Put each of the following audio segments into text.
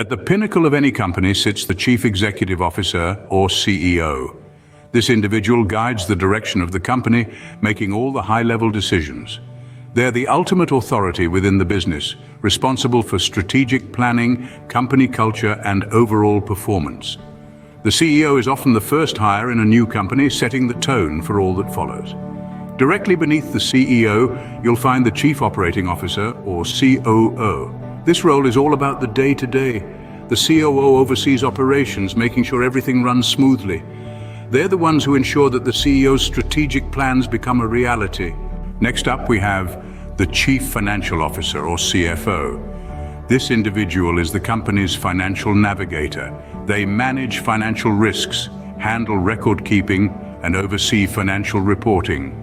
At the pinnacle of any company sits the Chief Executive Officer, or CEO. This individual guides the direction of the company, making all the high-level decisions. They're the ultimate authority within the business, responsible for strategic planning, company culture, and overall performance. The CEO is often the first hire in a new company, setting the tone for all that follows. Directly beneath the CEO, you'll find the Chief Operating Officer, or COO. This role is all about the day-to-day. The COO oversees operations, making sure everything runs smoothly. They're the ones who ensure that the CEO's strategic plans become a reality. Next up, we have the Chief Financial Officer, or CFO. This individual is the company's financial navigator. They manage financial risks, handle record-keeping, and oversee financial reporting.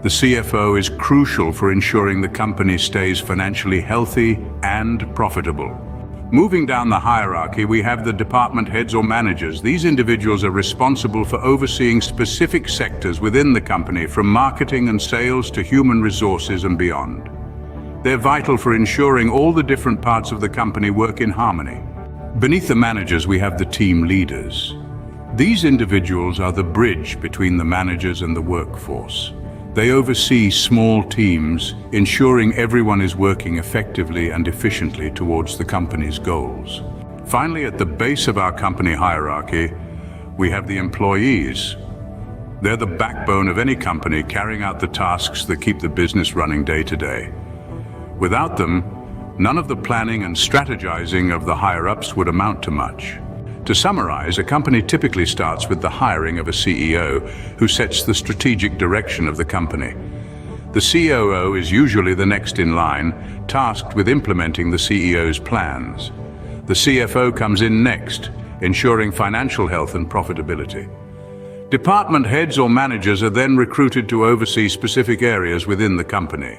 The CFO is crucial for ensuring the company stays financially healthy and profitable. Moving down the hierarchy, we have the department heads or managers. These individuals are responsible for overseeing specific sectors within the company, from marketing and sales to human resources and beyond. They're vital for ensuring all the different parts of the company work in harmony. Beneath the managers, we have the team leaders. These individuals are the bridge between the managers and the workforce. They oversee small teams, ensuring everyone is working effectively and efficiently towards the company's goals. Finally, at the base of our company hierarchy, we have the employees. They're the backbone of any company, carrying out the tasks that keep the business running day to day. Without them, none of the planning and strategizing of the higher-ups would amount to much. To summarize, a company typically starts with the hiring of a CEO who sets the strategic direction of the company. The COO is usually the next in line, tasked with implementing the CEO's plans. The CFO comes in next, ensuring financial health and profitability. Department heads or managers are then recruited to oversee specific areas within the company.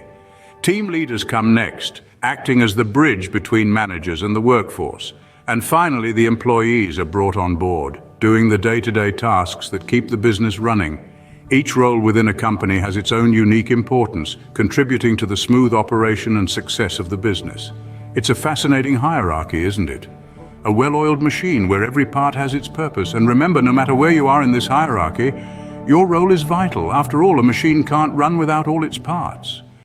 Team leaders come next, acting as the bridge between managers and the workforce. And finally, the employees are brought on board, doing the day-to-day tasks that keep the business running. Each role within a company has its own unique importance, contributing to the smooth operation and success of the business. It's a fascinating hierarchy, isn't it? A well-oiled machine where every part has its purpose. And remember, no matter where you are in this hierarchy, your role is vital. After all, a machine can't run without all its parts.